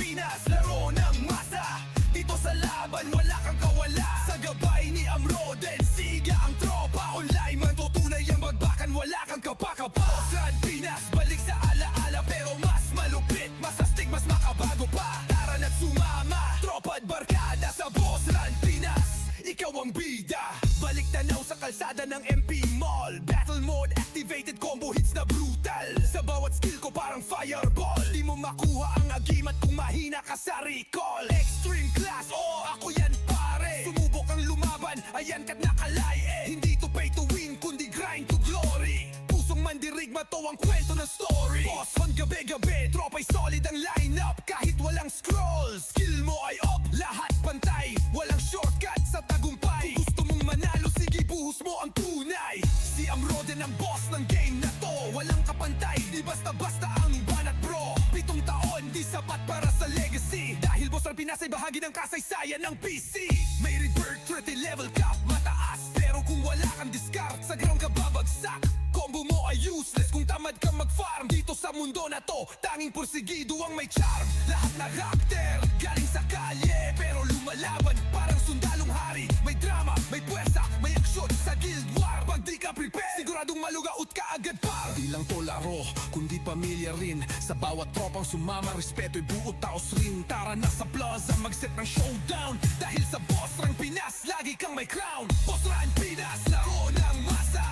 Pinas, laro ng masa. Dito sa laban, wala kang kawala. Sa gabay ni Amro, Den Siga ang tropa. Online man tutunay ang magbakan, wala kang kapakapa. Bossran Pinas, balik sa alaala. Pero mas malupit, mas astig, mas makabago pa. Tara na't sumama, tropa at barkada. Sa Bossran Pinas, ikaw ang bida. Balik tanaw sa kalsada ng MP Mall. Battle mode activated, combo hits na brutal. Sa bawat skill ko parang fireball. Di mo makuha ang agimat kung mahina ka sa recall. Extreme class, oh ako yan pare. Sumubok ang lumaban, ayan ka't nakalay. Hindi to pay to win, kundi grind to glory. Pusong mandirigma to ang kwento ng story. Boss on gabi-gabi, tropa'y solid ang lineup. Kahit walang scroll, skill mo ay up. Lahat pantay, walang shortcut sa tagumpay. Kung gusto mong manalo, sige buhos mo ang tunay. Si Amro din ang boss ng game na to. Walang kapantay, di basta-basta ang banat bro. 7 taon, di sapat para sa legacy. Dahil Bossran Pinas ay bahagi ng kasaysayan ng PC. May rebirth, 30 level cap, mataas. Pero kung wala kang discard, sa ground ka babagsak. Combo mo ay useless kung tamad kang mag-farm. Dito sa mundo na to, tanging porsigido ang may charm. Lahat na raptor, galing sa kalye. Pero lumalaban, parang sundalong hari. May drama, may puwersa, may aksyon sa guild war. Pag di ka prepare, siguradong malugaut ka agad par. Di lang to laro, kundi pamilya rin. Sa bawat tropang sumama, respeto'y buo taos rin. Tara na sa plaza, mag-set ng showdown. Dahil sa Bossran Pinas, lagi kang may crown. Bossran Pinas, laro ng masa.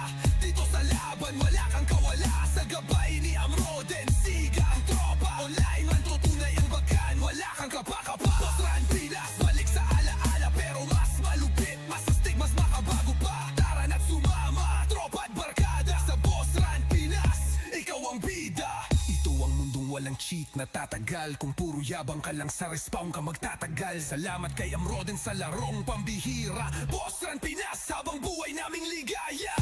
Dito sa laban, wala kang kawala. Sa gabay ni Amro, Den Siga ang tropa. Online man tutunay ang bagan, wala kang kapakapa. Bossran Pinas, balik sa alaala. Pero mas malupit, mas astig, mas makabago pa. Tara na't sumama, tropa at barkada. Sa Bossran Pinas, ikaw ang bida. Ito ang mundong walang cheat na tatagal. Kung puro yabang ka lang sa respawn ka magtatagal. Salamat kay Amro din sa larong pambihira. Bossran Pinas, habang buhay naming ligaya.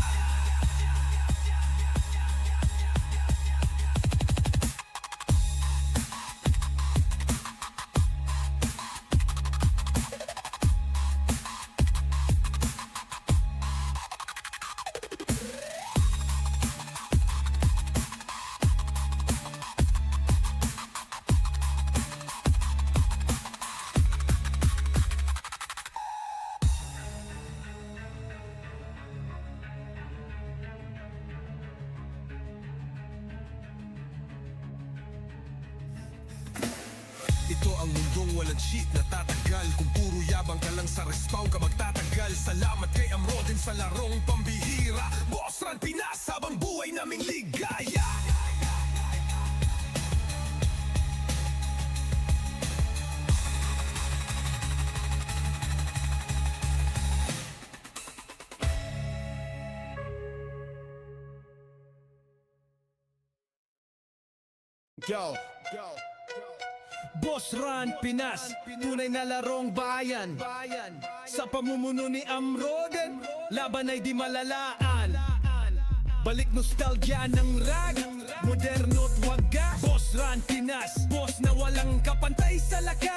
Ito ang mundong walang cheat na tatagal. Kung puro yabang ka lang sa respawn ka magtatagal. Salamat kay Amro din sa larong pambihira. Bossran Pinas, habang buhay naming ligaya. Yo, Bossran Pinas, tunay na larong bayan. Sa pamumuno ni Amro din, laban ay di malalaan. Balik nostalgia ng rag, moderno at wagas. Bossran Pinas, boss na walang kapantay sa lakas.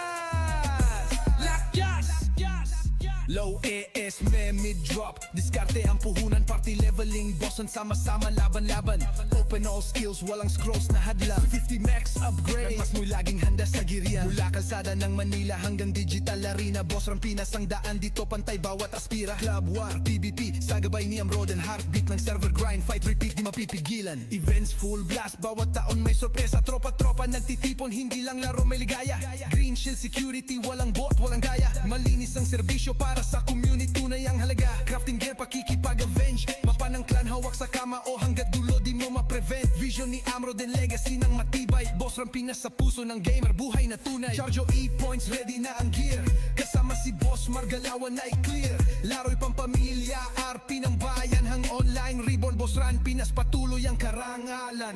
Low AS, may mid-drop. Diskarte ang puhunan, party leveling. Bossan sama-sama, laban-laban. Open all skills, walang scrolls na hadlang. 50 max upgrade, mas mo'y laging handa sa girian. Mula kalsada ng Manila hanggang digital arena. Bossran Pinas ang daan, dito pantay bawat aspira. Club war, PvP, sa gabay ni Amro din. Heartbeat ng server grind, fight repeat, di mapipigilan. Events full blast, bawat taon may sorpresa. Tropa-tropa nagtitipon, hindi lang laro may ligaya. Green shield security, walang bot, walang gaya. Malinis ang serbisyo para sa community, tunay ang halaga. Crafting gear, pakikipag-avenge. Mapa ng clan, hawak sa kama o hanggat dulo di mo ma-prevent. Vision ni Amro din, legacy ng matibay. Bossran Pinas sa puso ng gamer, buhay na tunay. Charge o E-points, ready na ang gear. Kasama si Boss Margalawan ay clear. Laro'y pampamilya, RP ng bayan. Hang online, ribbon, Bossran Pinas, patuloy ang karangalan.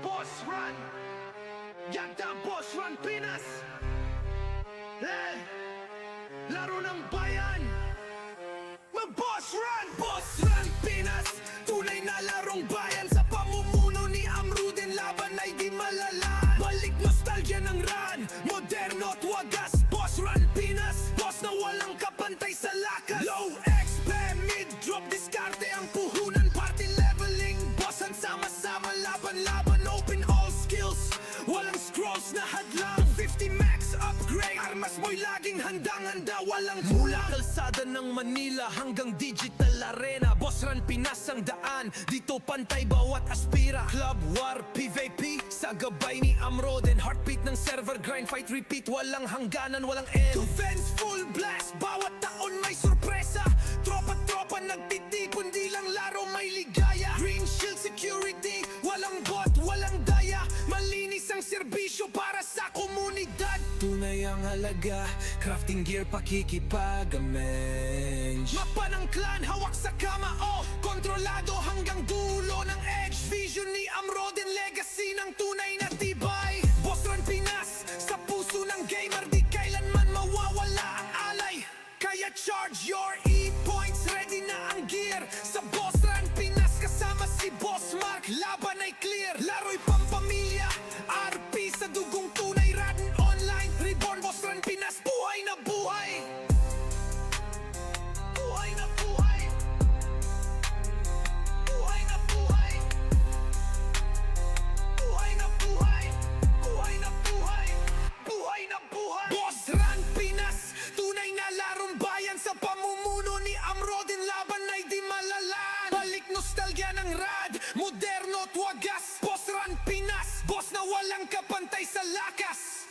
Bossran, Yagda Bossran Pinas. Laro ng bayan, mag-Bossran. Bossran Pinas, tunay na larong bayan. Sa pamumuno ni Amro din, laban ay di malalan. laging handang-handa, walang mula kalsada ng Manila hanggang digital arena. Boss Run Pinas ang daan, dito pantay bawat aspira. Club War, PVP, sa gabay ni Amrod and heartbeat ng server, grind, fight, repeat, walang hangganan, walang end. Defense full blast, bawat taon may sorpresa. Tropa-tropa nagtitipon, di lang laro may ligaya. Green Shield Security, walang bot, walang daya. Malinis ang serbisyo para sa komunidad. Tunay ang halaga, crafting gear pakikipagamenge. Mapa ng clan, hawak sa kamao, kontrolado hanggang dulo ng edge. Vision ni Amrod and legacy ng tunay na tibay. Boss Run Pinas, sa puso ng gamer, di kailanman mawawala ang alay. Kaya charge your E-points, ready na ang gear. Sa Boss Run Pinas, kasama si Boss Mark, laban ay clear. Laro'y pampamilya, RP sa dugong tunay. Radin online, reborn Boss Run Pinas, buhay na buhay. Buhay na buhay. Buhay na buhay. Buhay na buhay. Buhay na buhay. Buhay na buhay. Boss Run Pinas, tunay na larong bayan. Sa pamumuno ni Amrod, din laban ay di malalaan. Balik nostalgia ng rad, moderno at wagas. Boss Run Pinas, boss na walang kapantay sa lakas.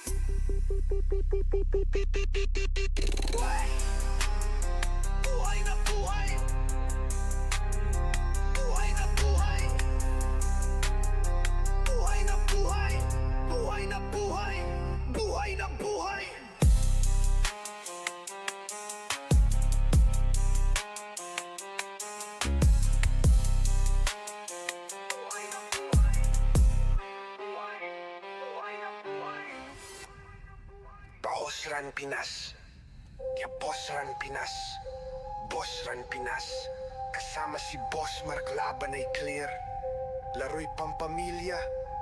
Buhay! Buhay na buhay! Buhay na buhay! Buhay na buhay! Buhay na buhay! Buhay na buhay! Buhay na buhay! Buhay na buhay! Boss Run Pinas. Ya Boss Run Pinas. Boss Run Pinas. Kasama si Boss Mark, laban ay clear. Laro'y pampamilya,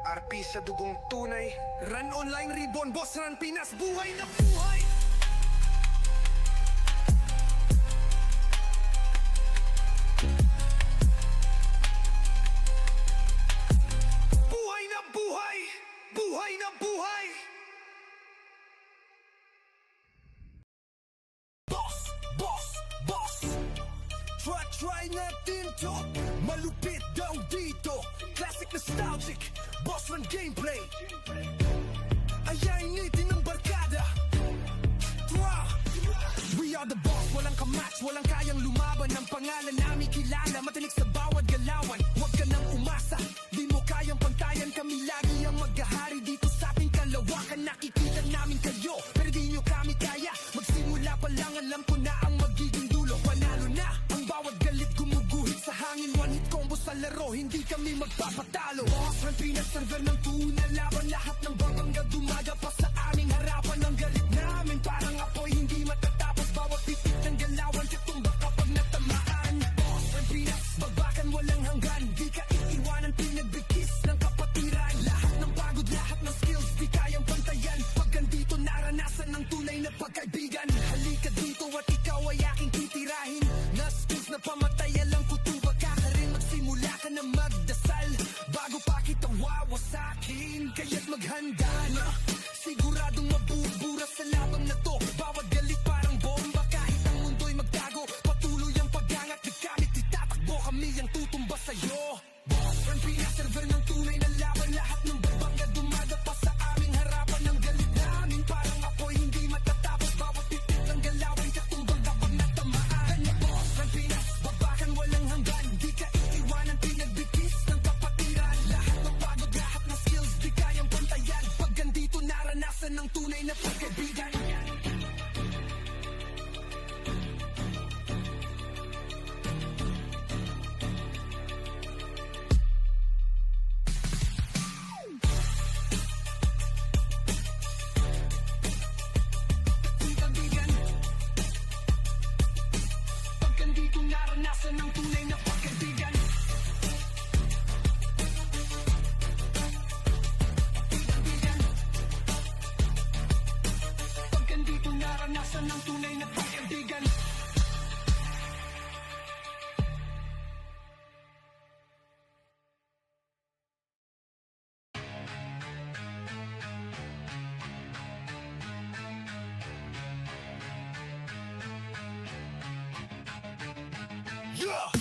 RP sa dugong tunay. Run online, reborn Boss Run Pinas, buhay na buhay! Buhay na buhay! Buhay na buhay! Boss! Boss! Boss! Try natin to. Malupit daw dito. Classic nostalgic Boss Run gameplay. Ayainitin ng barkada. We are the boss, walang kamatch, walang kayang lumaban. Ang pangalan namin kilala, matinik sa bawat galawan. Huwag ka nang umasa, di mo kayang pantayan. Kami lagi ang maghahari dito sa ating kalawakan. Nakikita namin kayo, pero di nyo kami kaya. Magsimula pa lang, alam ko na ang magiging dulo. Panalo na, ang bawat galit gumuguhit sa hangin. One hit combo sa laro, hindi kami magpapatalo. Boss Run Pinas, server ng tuna, laban. Lahat ng babangga dumaga pa sa aming harapan. Ang galit namin parang apoy, hindi matatapos. Bawat titik ng galawan, katumba kapag natamaan. Boss Run Pinas, bagbakan walang hanggan. Di ka iiwanan, pinagbigkis ng kapatiran. Lahat ng pagod, lahat ng skills, di kayang pantayan. Pag andito, naranasan ng tunay na pagkaibigan. Halika dito at ikaw ay aking titirahin. Na skills na pamatay, alam ko tuba ka rin. Magsimula ka na magdasal bago pa kita wawasakin. Kaya't maghanda na, siguradong mabubura sa labang na to. Bawat galit parang bomba, kahit ang mundo'y magtago. Patuloy ang pag-angat, di kami titatakbo. Kami ang tutumba sa'yo. Boss Run Pinas, server ng tunay na laban. Lahat ng babangga dumaga pa sa aming harapan. Ang galit namin parang apoy, hindi matatapos. Bawat titik ng galawan, katumbang kapag natamaan. Boss Run Pinas, babakan walang hanggan. Di ka iiwanan, pinagbigkis ng kapatiran. Lahat ng pagod, lahat ng skills, di kayang pantayan. Pag andito, naranasan ng tunay na pagkaibigan. Kaibigan, pag andito, naranasan ng tunay na pagkaibigan. Kaibigan, pag andito, naranasan ng tunay na pagkaibigan. Yeah!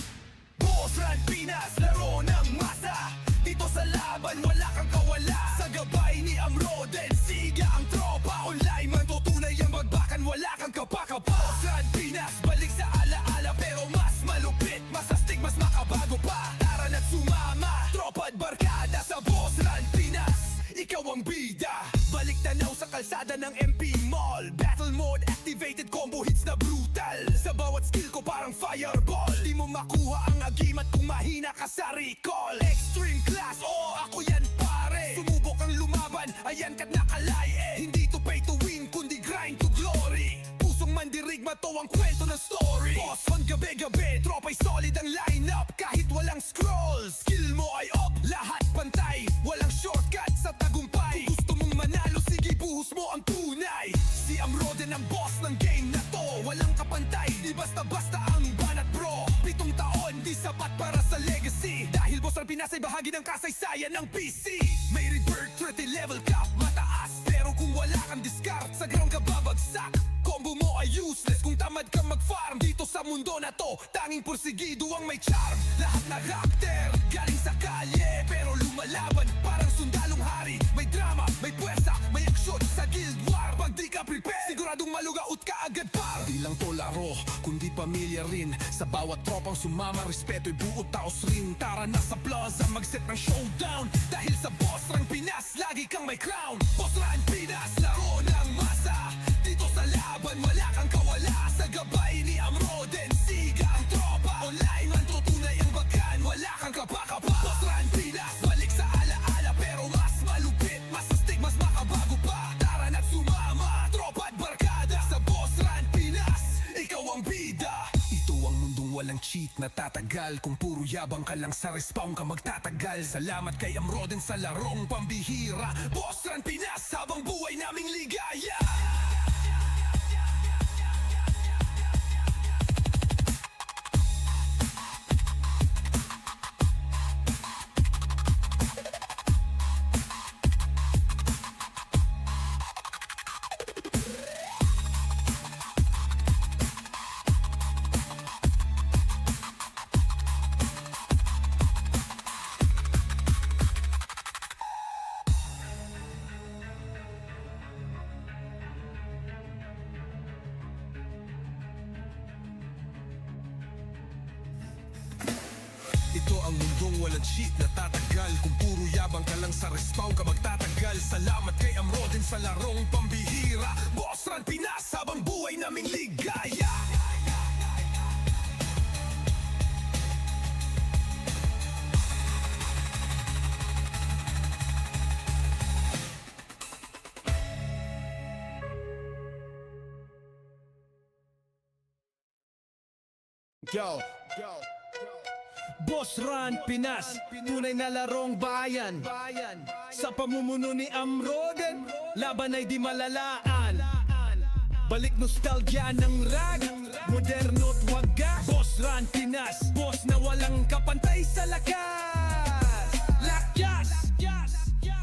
Boss Run Pinas, laro ng masa. Dito sa laban, wala kang kawala. Sa gabay ni Amroden, siga ang tropa. Online man tutunay ang magbakan, wala kang kapakapa. Boss Run Pinas, balik sa alaala. Pero mas malupit, mas astig, mas makabago pa. Tara na't sumama, tropa at barkada. Sa Boss Run Pinas, ikaw ang bida. Balik tanaw sa kalsada ng MP Mall. Battle mode activated, combo hits na brutal. Sa bawat skill ko parang fireball. Di mo makuha ang agimat kung mahina ka sa recall. Extreme class, oh ako yan pare. Sumubok ang lumaban, ayan ka't nakalaye. Hindi to pay to win, kundi grind to glory. Pusong mandirigma to ang kwento ng story. Boss on gabi-gabi, tropa'y solid ang lineup. Kahit walang scroll, skill mo ay up. Lahat pantay, walang shortcut sa tagumpay. Kung gusto mong manalo, sige buhos mo ang tunay. Si Amroden ang boss ng game na to. Walang kapantay, di basta-basta ang banat bro. 7 taon, di sapat para sa legacy. Dahil Boss Run Pinas ay bahagi ng kasaysayan ng PC. May rebirth, 30 level cap, mataas. Pero kung wala kang discard, sa ground ka babagsak. Combo mo ay useless kung tamad kang mag-farm. Dito sa mundo na to, tanging porsigido ang may charm. Lahat na raptor, galing sa kalye. Pero lumalaban, parang sundalong hari. May drama, may puwersa, may aksyon sa guild war. Pag di ka prepare, siguradong malugaut ka agad par. Di lang to laro, kundi pamilya rin. Sa bawat tropang sumama, respeto'y buo taos rin. Tara na sa plaza, mag-set ng showdown. Dahil sa Boss Run Pinas, lagi kang may crown. Boss Run Pinas, laro ng masa. Dito sa laban, wala kang kawala. Sa gabay ni Amroden, siga ang tropa. Online man tutunay ang bagan, wala kang kapakapa. Boss Run Pinas, balik sa alaala. Pero mas malupit, mas astig, mas makabago pa. Tara na't sumama, tropa at barkada. Sa Boss Run Pinas, ikaw ang bida. Ito ang mundong walang cheat na tatagal. Kung puro yabang ka lang sa respawn ka magtatagal. Salamat kay Amroden sa larong pambihira. Boss Run Pinas, habang buhay naming ligaya. Ito ang mundong walang cheat na tatagal. Kung puro yabang ka lang sa respawn ka magtatagal. Salamat kay Amroden sa larong pambihira. Boss Run Pinas, habang buhay naming ligaya. Yo, Boss Run Pinas, tunay na larong bayan. Sa pamumuno ni Amroden, laban ay di malalaan. Balik nostalgia ng rag, moderno at wagas. Boss Run Pinas, boss na walang kapantay sa lakas. Lakas!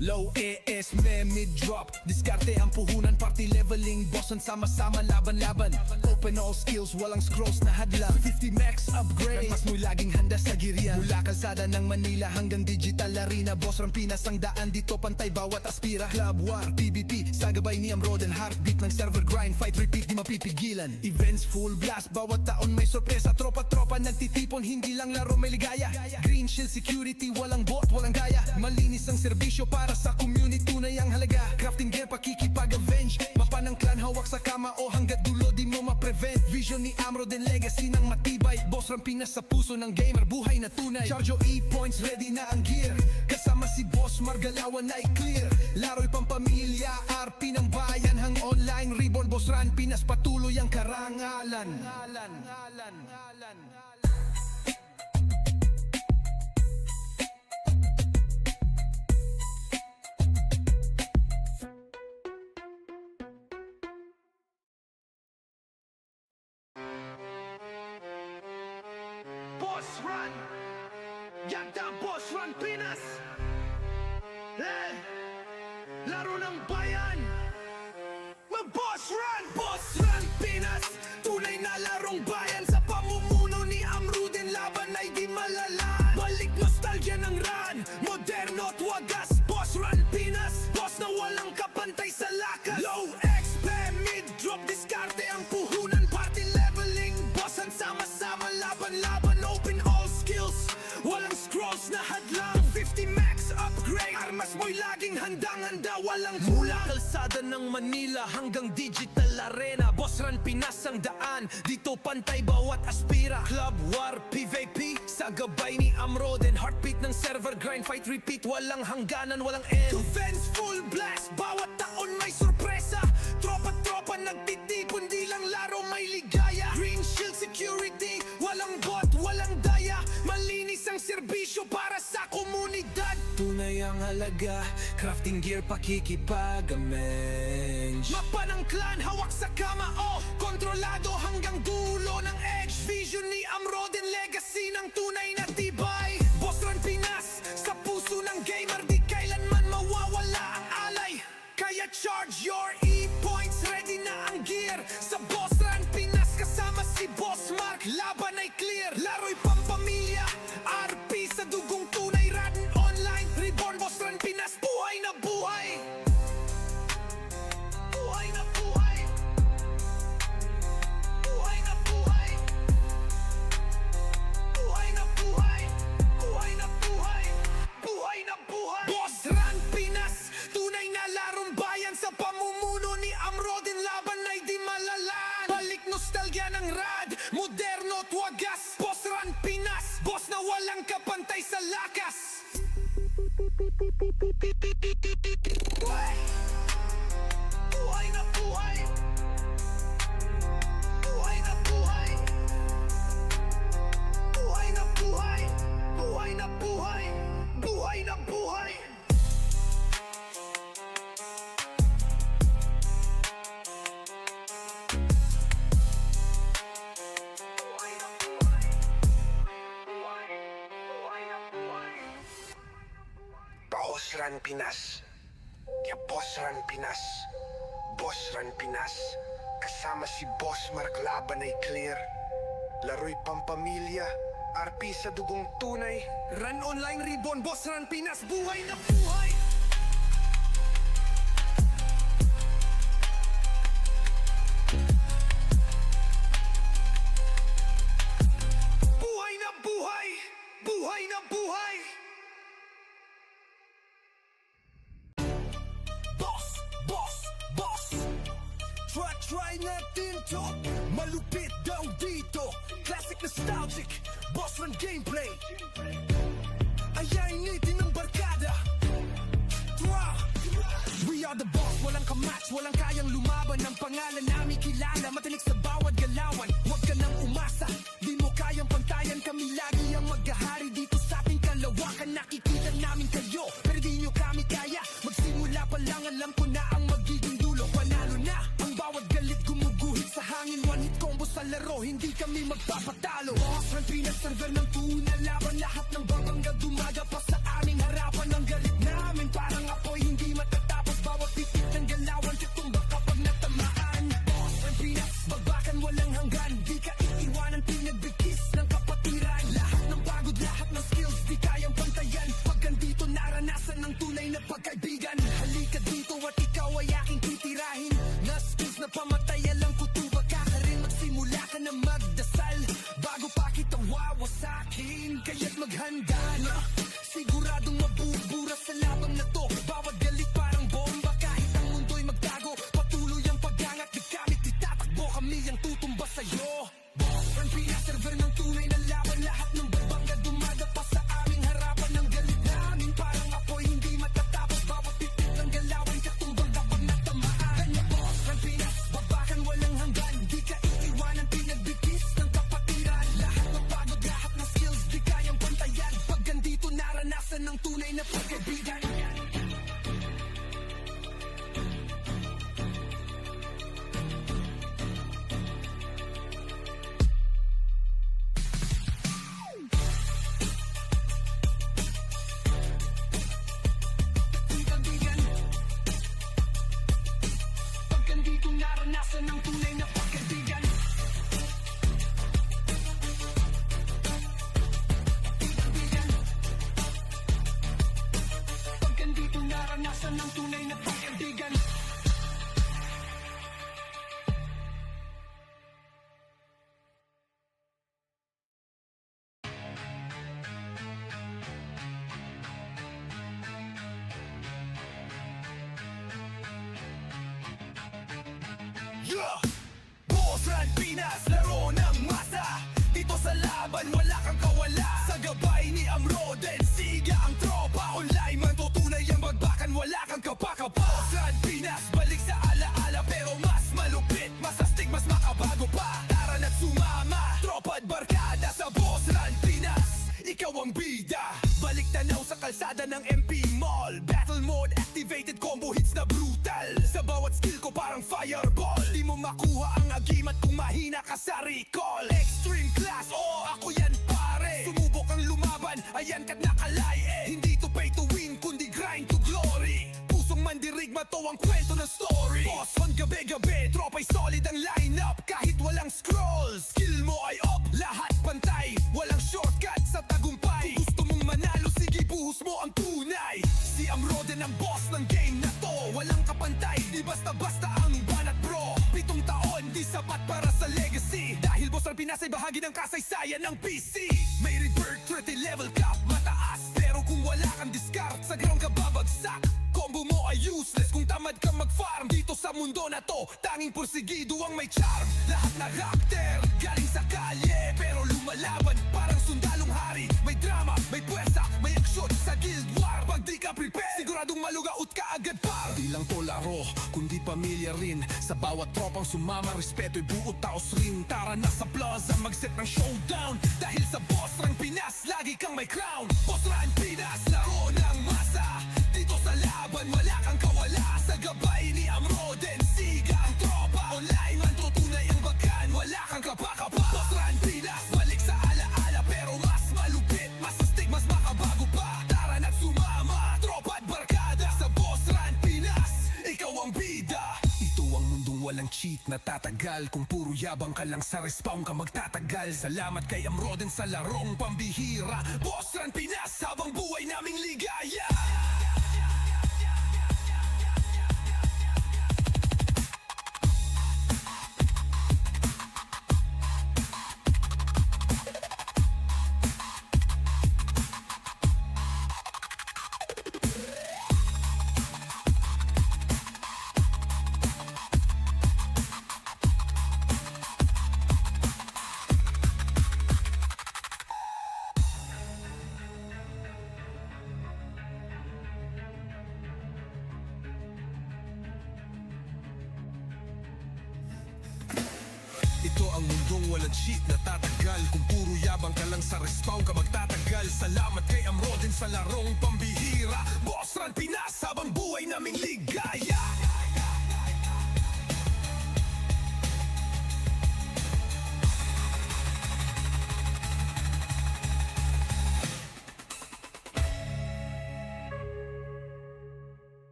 Low AS, mid drop. Diskarte ang puhunan, party leveling. Bossan sama-sama, laban-laban. Open all skills, walang scrolls na hadlang. 50 max upgrade, mas mo'y laging handa sa girian. Mula kalsada ng Manila hanggang digital arena. Boss Run Pinas ang daan, dito pantay bawat aspira. Club War, PvP, sa gabay ni Amroden. Heartbeat ng server grind, fight repeat, di mapipigilan. Events full blast, bawat taon may sorpresa. Tropa-tropa nagtitipon, hindi lang laro may ligaya. Green shield security, walang bot, walang gaya. Malinis ang serbisyo para sa community, tunay ang halaga. Crafting gear, pakikipag-avenge. Mapa ng clan, hawak sa kama o hanggat dulo di mo ma-prevent. Vision ni Amroden, legacy ng matibay. Boss Run Pinas sa puso ng gamer, buhay na tunay. Charge o E-points, ready na ang gear. Kasama si Boss Margalawan ay clear. Laro'y pampamilya, RP ng bayan. Hang online, reborn Boss Run Pinas, patuloy ang karangalan. Boss Run! Yagda Boss Run Pinas! Laro ng bayan! Mag-Boss Run! Boss Run Pinas! Tunay na larong bayan sa pamumuno ni Amroden. handang-handa, walang mula kalsada ng Manila hanggang digital arena. Boss Run Pinas ang daan, dito pantay bawat aspira. Club War, PVP, sa gabay ni Amroden. Heartbeat ng server, grind, fight, repeat, walang hangganan, walang end. Defense, full blast, bawat taon may sorpresa. Tropa-tropa nagtitipon, di lang laro may ligaya. Green shield security, walang bot, walang daya. Malinis ang serbisyo para sa komunidad. Tunay ang halaga, crafting gear pakikipagamenge. Mapa ng clan, hawak sa kamao, kontrolado hanggang dulo ng edge. Vision ni Amroden, legacy ng tunay na tibay. Boss Run Pinas, sa puso ng gamer, di kailanman mawawala ang alay. Kaya charge your e-points, ready na ang gear. Sa Boss Run Pinas, kasama si Boss Mark, laban ay clear. Laro'y pampamilya, RP sa dugong tunay. Radin online, reborn Boss Run Pinas, buhay na buhay. Buhay na buhay. Buhay na buhay. Buhay na buhay. Buhay na buhay. Buhay na buhay. Boss Run Pinas, tunay na larong bayan. Sa pamumuno ni Amroden, laban ay di malalaan. Balik nostalgia ng rad, moderno at wagas. Boss Run Pinas, boss na walang kapantay sa lakas. Buhay! Buhay na buhay! Buhay na buhay! Buhay na buhay! Buhay na buhay! Buhay na buhay! Buhay na buhay! Buhay na buhay! Boss Run Pinas. Ya Boss Run Pinas. Boss Run Pinas. Kasama si Boss Mark, laban ay clear. Laro'y pampamilya, RP sa dugong tunay. Run online, reborn Boss Run Pinas, buhay na buhay! Buhay na buhay! Buhay na buhay! Boss! Boss! Boss! Try natin to, malupit daw dito. Classic nostalgic, Boss Run gameplay. Ayainitin ng barkada. We are the boss, walang kamatch, walang kayang lumaban. Ang pangalan namin kilala, matinik sa bawat galawan. Huwag ka nang umasa, di mo kayang pantayan. Kami lagi ang maghahari dito sa ating kalawakan. Nakikita namin kayo, pero di nyo kami kaya. Magsimula pa lang, alam ko na ang magiging dulo. Panalo na, ang bawat galit gumuguhit sa hangin. One hit combo sa laro, hindi kami magpapatalo. Boss Run Pinas, server ng tuna, laban. Lahat ng babangga dumaga pa sa aming harapan. Ang galit namin parang apoy, hindi matatapos. Bawat titik ng galawan, tutumba kapag natamaan. Boss Run Pinas, bagbakan walang hanggan. Di ka iiwanan, pinagbigkis ng kapatiran. Lahat ng pagod, lahat ng skills, di kayang pantayan. Pag andito, naranasan ng tunay na pagkaibigan. Halika dito at ikaw ay aking titirahin. Na skills na pamatay, alam ko tuba ka rin. Magsimula ka na magdasal bago pa kita wawasakin. Kaya't maghanda na, siguradong mabubura sa labang na to. Bawat galit parang bomba, kahit ang mundo'y magtago. Patuloy ang pag-angat, di kami titatakbo. Kami ang tutumba sa'yo. Boss Run Pinas, server ng tunay na laban. Lahat ng babangga dumaga pa sa aming harapan. Ang galit namin parang apoy, hindi matatapos. Bawat titik ng galawan, katumbang kapag natamaan. Kanya Boss Run Pinas, babakan walang hanggan. Di ka iiwanan, pinagbigkis ng kapatiran. Lahat ng pagod, lahat ng skills, di kayang pantayan. Pag andito, naranasan ng tunay na pagkaibigan. Kaibigan, pag andito, naranasan ng tunay na pagkaibigan. Kaibigan, pag andito, naranasan ng tunay na pagkaibigan. ng MP Mall. Battle mode activated, combo hits na brutal. Sa bawat skill ko parang fireball. Di mo makuha ang agimat kung mahina ka sa recall. Extreme class, ako yan pare. Sumubok ang lumaban, ayan ka't nakalaye. Hindi to pay to win, kundi grind to glory. Pusong mandirigma to ang kwento ng story. Boss on gabi-gabi, tropa'y solid ang lineup. Kahit walang scroll, skill mo ay up. Lahat pantay, walang shortcut sa tagumpay. Kung gusto mong manalo, sige buhos mo ang tunay. Si Amroden ang boss ng game na to. Walang kapantay, di basta-basta ang banat bro. 7 taon, di sapat para sa legacy. Dahil boss ang Pinas ay bahagi ng kasaysayan ng PC. May rebirth, 30 level cap, mataas. Pero kung wala kang discard, sa ground ka babagsak. Combo mo ay useless kung tamad ka mag-farm. Dito sa mundo na to, tanging porsigido ang may charm. Lahat na raptor, galing sa kalye. Pero lumalaban, parang sundalong hari. May drama, may puwersa, may aksyon sa guild war. Pag di ka prepare, siguradong malugaut ka agad par. Di lang to laro, kundi pamilya rin. Sa bawat tropang sumama, respeto'y buo taos rin. Tara na sa plaza, mag-set ng showdown. Dahil sa Boss Rang Pinas, lagi kang may crown. Boss Rang Pinas, laro ng masa. Dito sa laban, wala kang kawala. Sa gabay ni Amroden, siga ang tropa. Online man tutunay ang bakan, wala kang kapakapa. Boss Rang Pinas, balik sa alaala. Pero mas malupit, mas astig, mas makabago pa. Tara na't sumama, tropa at barkada. Sa Boss Rang Pinas, ikaw ang bida. Ito ang mundong walang cheat na tatagal. Kung puro yabang ka lang sa respawn ka magtatagal. Salamat kay Amroden sa larong pambihira. Boss Rang Pinas, habang buhay naming ligaya. Ito ang mundong walang cheat na tatagal. Kung puro yabang ka lang sa respawn ka magtatagal. Salamat kay Amroden sa larong pambihira. Boss Rang Pinas, habang buhay naming ligaya.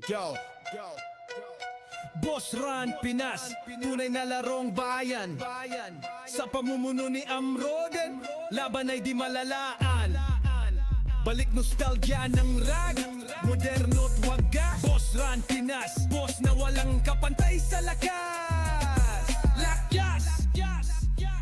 Yo, Boss Rang Pinas, tunay na larong bayan. Sa pamumuno ni Amroden, laban ay di malalaan. Balik nostalgia ng rag, moderno't wagas. Boss Rang Pinas, boss na walang kapantay sa lakas.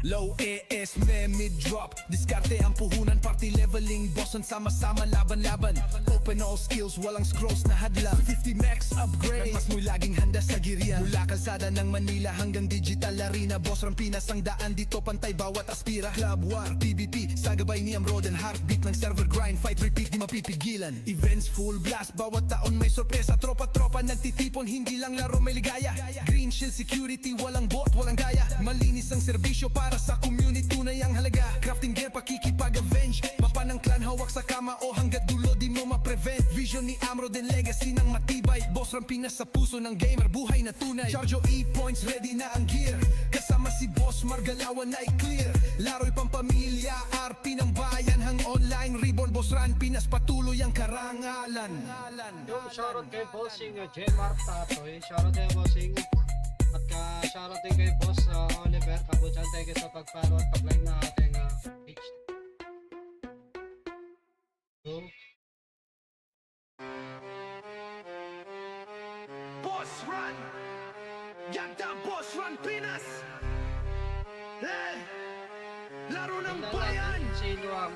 Low AS, mid-drop. Diskarte ang puhunan, party leveling. Boss ang sama-sama, laban-laban. Open all skills, walang scrolls na hadlang. 50 max upgrade, mas mo'y laging handa sa girian. Mula kalsada ng Manila hanggang digital arena. Boss Rang Pinas ang daan, dito pantay bawat aspira. Club War, PvP, sa gabay ni Amroden. Heartbeat ng server grind, fight repeat, di mapipigilan. Events full blast, bawat taon may sorpresa. Tropa-tropa nagtitipon, hindi lang laro may ligaya. Green shield security, walang bot, walang gaya. Malinis ang serbisyo para sa community, tunay ang halaga. Crafting gear, pakikipag-avenge. Mapa ng clan, hawak sa kama o hanggat dulo di mo ma-prevent. Vision ni Amroden, legacy ng matibay. Boss Rang Pinas sa puso ng gamer, buhay na tunay. Charge o E-points, ready na ang gear. Kasama si Boss Margalawan ay clear. Laro'y pampamilya, RP ng bayan. Hang online, reborn Boss Rang Pinas, patuloy ang karangalan. Yung shoutout kay Bossing J-Mark Tatoy, shoutout kay Bossing at shoutout din kay Boss Oliver Kabuchan. Thank you sa pag-follow at pag-like na ating page. So, Boss Rang, Yagda Boss Rang Pinas. Laro ng bayan. sino ang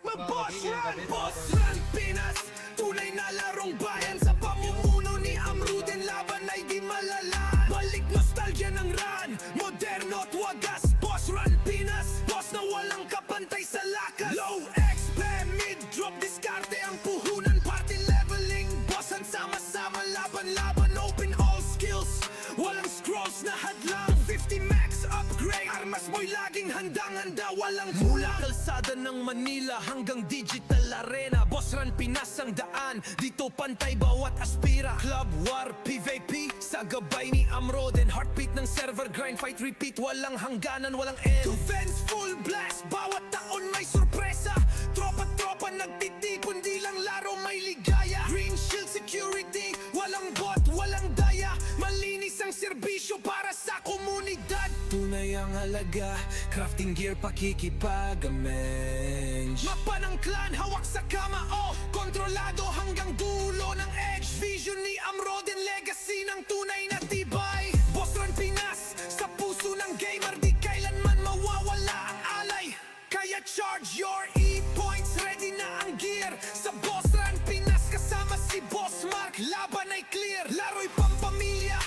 Boss magiging Rang, kabit Boss natin? Rang Pinas. Tunay na larong bayan sa pamumuno ni Amroden, laban ay di malala. Balik nostalgia ng Ran, moderno at wagas. Boss Rang Pinas, boss na walang kapantay sa lakas. Low XP, mid-drop, diskarte ang puhunan, party leveling. Boss ang sama-sama, laban-laban, open all skills. Walang scrolls na hadlang, 50 max upgrade. Armas mo'y laging handang-handa, walang mula. Kalsada ng Manila hanggang digital arena. Boss Run Pinas ang daan, dito pantay bawat aspira. Club War, PVP, sa gabay ni Amroden. Heartbeat ng server, grind, fight, repeat. Walang hangganan, walang end. Defense, full blast, bawat taon may sorpresa. Tropa-tropa nagtitipon, di lang laro may ligaya. Green shield security, walang bot, walang daya. Malinis ang serbisyo para sa komunidad. Tunay ang halaga, crafting gear pakikipagamenge. Mapa ng clan, hawak sa kamao, kontrolado hanggang dulo ng edge. Vision ni Amroden, legacy ng tunay na tibay. Boss Run Pinas, sa puso ng gamer, di kailanman mawawala ang alay. Kaya charge your E-points, ready na ang gear. Sa Boss Run Pinas, kasama si Boss Mark, laban ay clear. Laro'y pampamilya,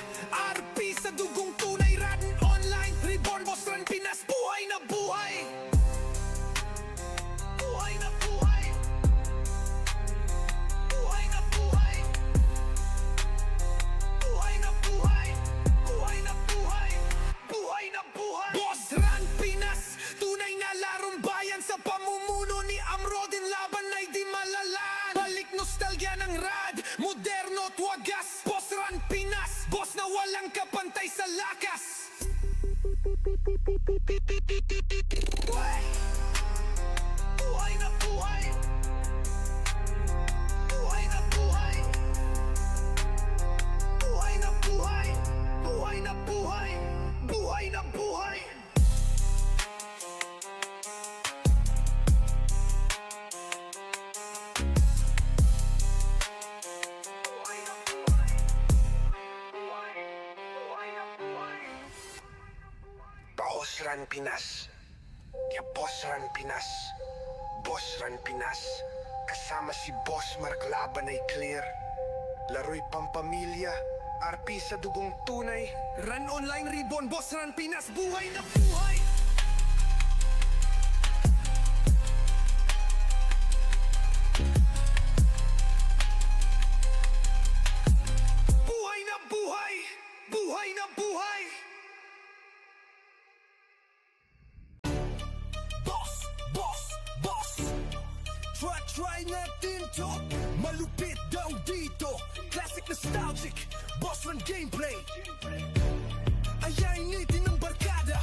RP sa dugong tunay. Radin online, reborn Boss Run Pinas, buhay na buhay. Buhay na buhay. Buhay na buhay. Buhay na buhay. Buhay na buhay. Buhay na buhay. Boss Run Pinas, tunay na larong bayan. Sa pamumuno ni Amroden, laban ay di malalaan. Balik nostalgia ng rad, moderno at wagas. Boss Run Pinas, boss na walang kapantay sa lakas. Buhay! Buhay na buhay! Buhay na buhay! Buhay na buhay! Buhay na buhay! Buhay na buhay! Buhay na buhay! Buhay na buhay! Boss Run Pinas. Kaya Boss Run Pinas. Boss Run Pinas. Kasama si Boss Mark, laban ay clear. Laro'y pampamilya, RP sa dugong tunay. Run online, reborn Boss Run Pinas, buhay na buhay! Buhay na buhay! Buhay na buhay! Boss! Boss! Boss! Try natin to. Malupit daw dito. Classic nostalgic Boss Run gameplay. Ayainitin ng barkada.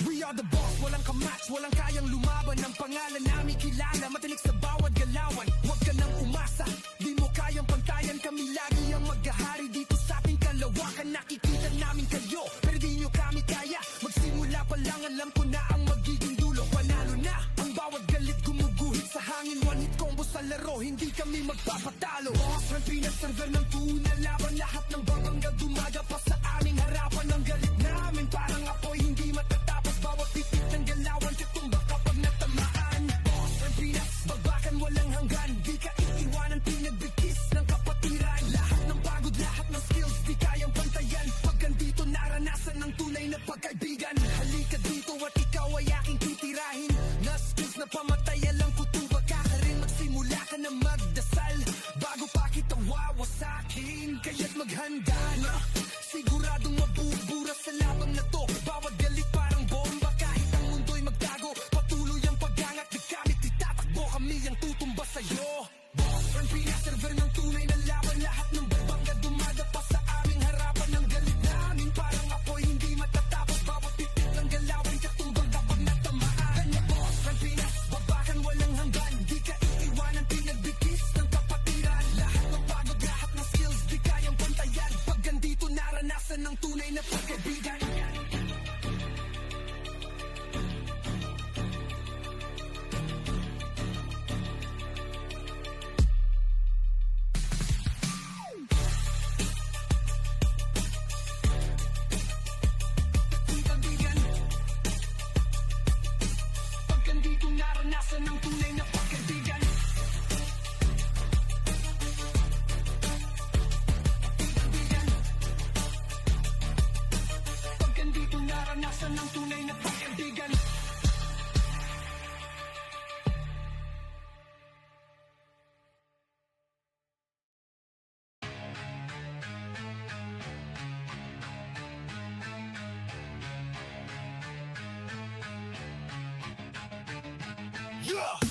We are the boss, walang kamatch, walang kayang lumaban. Ang pangalan namin kilala, matinik sa bawat galawan. Huwag ka nang umasa, di mo kayang pantayan. Kami lagi ang maghahari dito sa ating kalawakan. Nakikita namin kayo, pero di nyo kami kaya. Magsimula pa lang, alam ko na ang magiging dulo. Panalo na, ang bawat galit gumuguhit sa hangin. One hit combo sa laro, hindi kami magpapatalo. Boss Run Pinas, server ng tuna, laban. Lahat ng babangga dumaga pa sa aming harapan. Ang galit namin parang apoy, hindi matatapos. Bawat titik ng galawan, tutumba kapag natamaan. Boss Run Pinas, bagbakan walang hanggan. Di ka iiwanan, pinagbigkis ng kapatiran. Lahat ng pagod, lahat ng skills, di kayang pantayan. Pag andito, naranasan ng tunay na pagkaibigan. Halika dito at ikaw ay aking titirahin. Na skills na pamatay, alam ko tuba ka rin. Magsimula ka na magdasal bago pa kita wawasakin. Kaya't maghanda na, siguradong mabubura sa labang na to. Bawat galit parang bomba, kahit ang mundo'y magtago. Patuloy ang pag-angat, di kami titatakbo. Kami ang tutumba sa'yo. Boss Run Pinas, server ng tunay na laban. Lahat ng babangga dumaga pa sa aming harapan. Ang galit namin parang apoy, hindi matatapos. Bawat titik ng galawan, katumbang kapag natamaan. Kanya Boss Run Pinas, babakan walang hanggan. Di ka iiwanan, pinagbigkis ng kapatiran. Lahat ng pagod, lahat ng skills, di kayang pantayan. Pag andito, naranasan ng tunay na pagkaibigan. Kaibigan, pag andito, naranasan ng tunay na pagkaibigan. Kaibigan, pag andito, naranasan ng tunay na pagkaibigan. Yeah!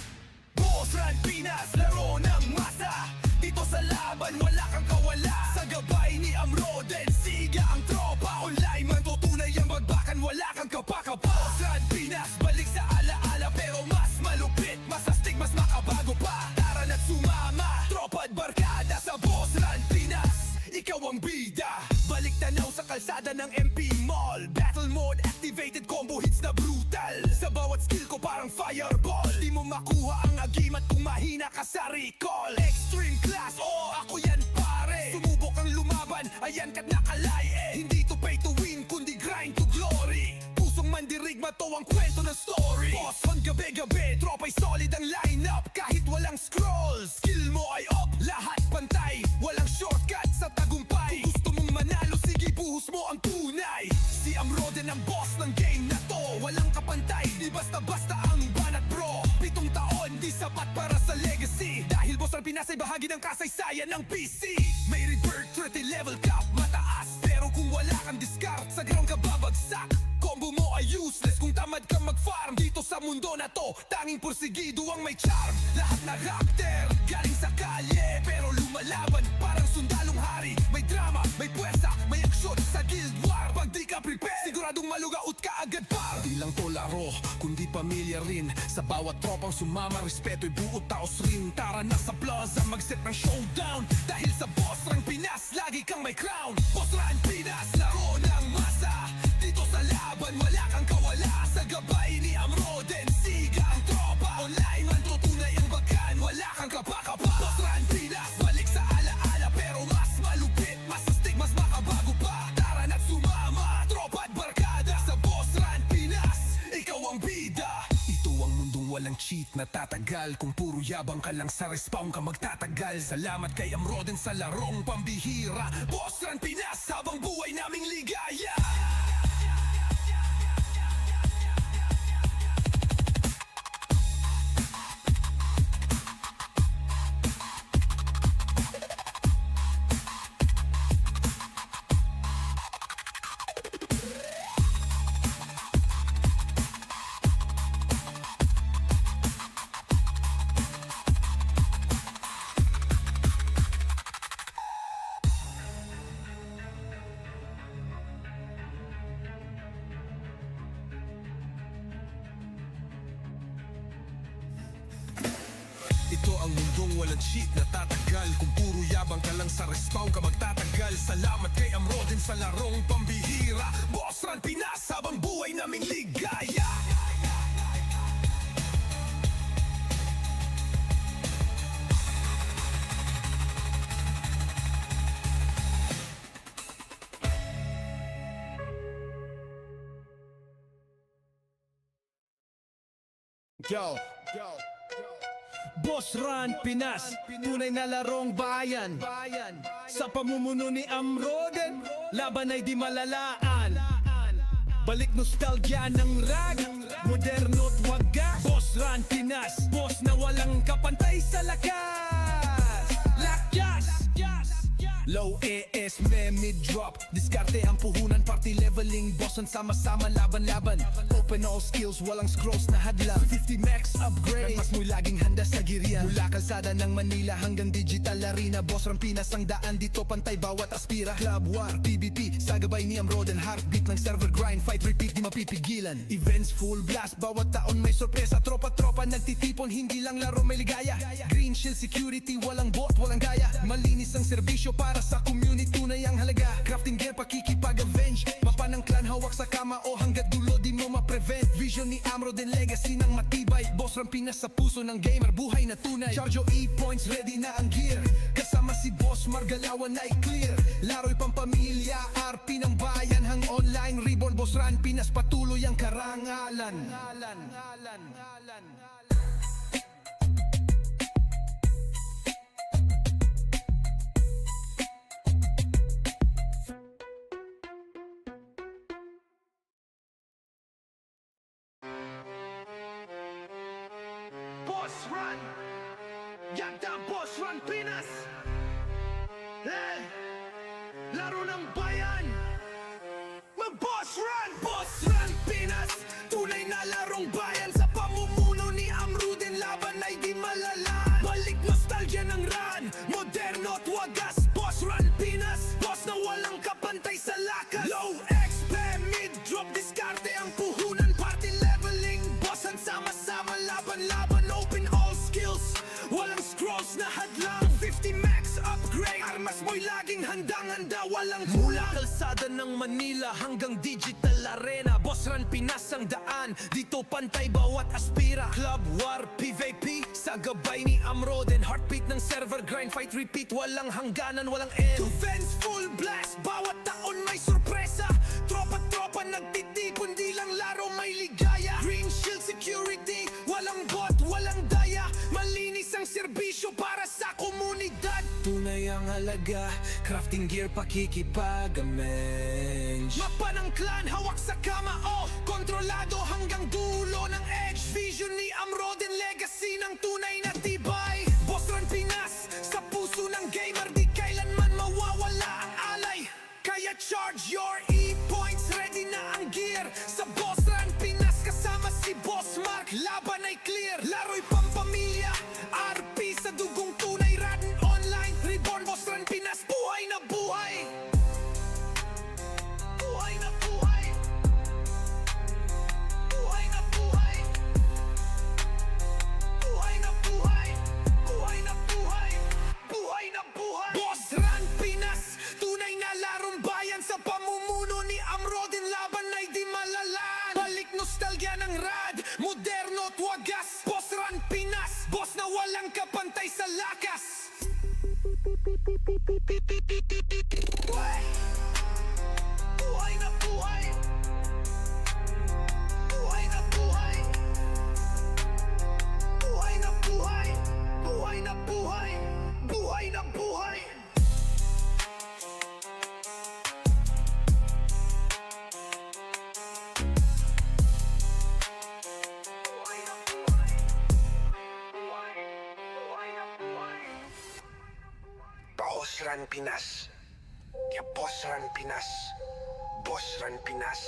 Boss Run Pinas, laro ng masa. Dito sa laban, wala kang kawala. Sa gabay ni Amroden, siga ang tropa. Online man tutunay ang bagbakan, wala kang kapakapa. Boss Run Pinas, balik sa alaala. Pero mas malupit, mas astig, mas makabago pa. Tara na't sumama, tropa at barkada. Sa Boss Run Pinas, ikaw ang bida. Balik tanaw sa kalsada ng MP Mall. Battle mode activated, combo hits na brutal. Sa bawat skill ko parang fireball. Di mo makuha ang agimat kung mahina ka sa recall. Extreme class, oh ako yan pare. Sumubok ang lumaban, ayan ka't nakalaye. Hindi to pay to win, kundi grind to glory. Pusong mandirigma to ang kwento ng story. Boss on gabi-gabi, tropa'y solid ang lineup. Kahit walang scroll, skill mo ay up. Lahat pantay, walang shortcut sa tagumpay. Kung gusto mong manalo, sige buhos mo ang tunay. Si Amroden ang boss ng game na to. Walang kapantay, di basta-basta ang banat bro. 7 taon, di sapat para sa legacy. Dahil Boss Run Pinas ay bahagi ng kasaysayan ng PC. May rebirth, 30 level cap, mataas. Pero kung wala kang discard, sa ground ka babagsak. Combo mo ay useless kung tamad kang mag-farm. Dito sa mundo na to, tanging porsigido ang may charm. Lahat na raptor, galing sa kalye. Pero lumalaban, parang sundalong hari. May drama, may puwersa, may aksyon sa guild war. Pag di ka prepare, siguradong malugaut ka agad par. Di lang to laro, kundi pamilya rin. Sa bawat tropang sumama, respeto'y buo taos rin. Tara na sa plaza, mag-set ng showdown. Dahil sa Boss Run Pinas, lagi kang may crown. Boss Run Pinas, laro ng masa. Dito sa laban, wala kang kawala. Sa gabay ni Amroden, siga ang tropa. Online man tutunay ang bakan, wala kang kapakapa. Boss Run Pinas, balik sa alaala. Pero mas malupit, mas astig, mas makabago pa. Tara na't sumama, tropa at barkada. Sa Boss Run Pinas, ikaw ang bida. Ito ang mundong walang cheat na tatagal. Kung puro yabang ka lang sa respawn ka magtatagal. Salamat kay Amroden sa larong pambihira. Boss Run Pinas, habang buhay naming ligaya. Ito ang mundong walang cheat na tatagal. Kung puro yabang ka lang sa respawn ka magtatagal. Salamat kay Amroden sa larong pambihira. Boss Run Pinas, habang buhay naming ligaya. Yo, Boss Run Pinas, tunay na larong bayan. Sa pamumuno ni Amroden, laban ay di malalaan. Balik nostalgia ng rag, moderno at wagas. Boss Run Pinas, boss na walang kapantay sa lakas. Lakas! Low AS, mid-drop. Diskarte ang puhunan, party leveling. Bossan sama-sama, laban-laban. Open all skills, walang scrolls na hadlang. 50 max upgrade, mas mo'y laging handa sa girian. Mula kalsada ng Manila hanggang digital arena. Boss Run Pinas ang daan, dito pantay bawat aspira. Club War, PvP, sa gabay ni Amroden. Heartbeat ng server grind, fight repeat, di mapipigilan. Events full blast, bawat taon may sorpresa. Tropa-tropa nagtitipon, hindi lang laro may ligaya. Green shield security, walang bot, walang gaya. Malinis ang serbisyo para sa community, tunay ang halaga. Crafting gear, pakikipag-avenge. Mapa ng clan, hawak sa kama o hanggat dulo di mo ma-prevent. Vision ni Amroden, legacy ng matibay. Boss Run Pinas sa puso ng gamer, buhay na tunay. Charge o E-points, ready na ang gear. Kasama si Boss Margalawan ay clear. Laro'y pampamilya, RP ng bayan. Hang online, reborn Boss Run Pinas, patuloy ang karangalan. Boss Run, Yagda Boss Run Pinas. Laro ng bayan. Mag-Boss Run! Boss Run Pinas, tunay na larong bayan. Sa pamumuno ni Amroden, cross na hadlang 50 max upgrade, armas mo'y laging handang-handa, walang kulang. Kalsada ng Manila hanggang digital arena, Boss Run Pinas ang daan, dito pantay bawat aspira. Club War, PVP, sa gabay ni Amroden, heartbeat ng server grind, fight repeat, walang hangganan, walang end. Defense full blast, bawat taon may sorpresa. Tropa-tropa nagtitipon, di lang laro may ligaya. Green shield security, walang bot, walang daya. Malinis ang serbisyo para sa komunidad. Tunay ang halaga, crafting gear pakikipagamenge. Mapa ng clan, hawak sa kamao, kontrolado hanggang dulo ng edge. Vision ni Amroden, legacy ng tunay na tibay. Boss Run Pinas, sa puso ng gamer, di kailanman mawawala ang alay. Kaya charge your E-points, ready na ang gear. Sa Boss Run Pinas, kasama si Boss Mark, laban ay clear. Laro'y pampamilya, RP sa dugong tunay, Radin Online, Reborn, Boss Run Pinas, buhay na buhay. Buhay na buhay. Buhay na buhay. Buhay na buhay. Buhay na buhay. Buhay na buhay. Boss Run Pinas, tunay na larong bayan, sa pamumuno ni Amroden, laban ay di malalaan. Balik nostalgia ng rad, moderno at wagas. Boss Run Pinas, boss na walang kapantay sa lakas. Buhay! Buhay na buhay! Buhay na buhay! Buhay na buhay! Buhay na buhay! Buhay na buhay! Buhay na buhay! Buhay na buhay! Boss Run Pinas. Kaya Boss Run Pinas. Boss Run Pinas.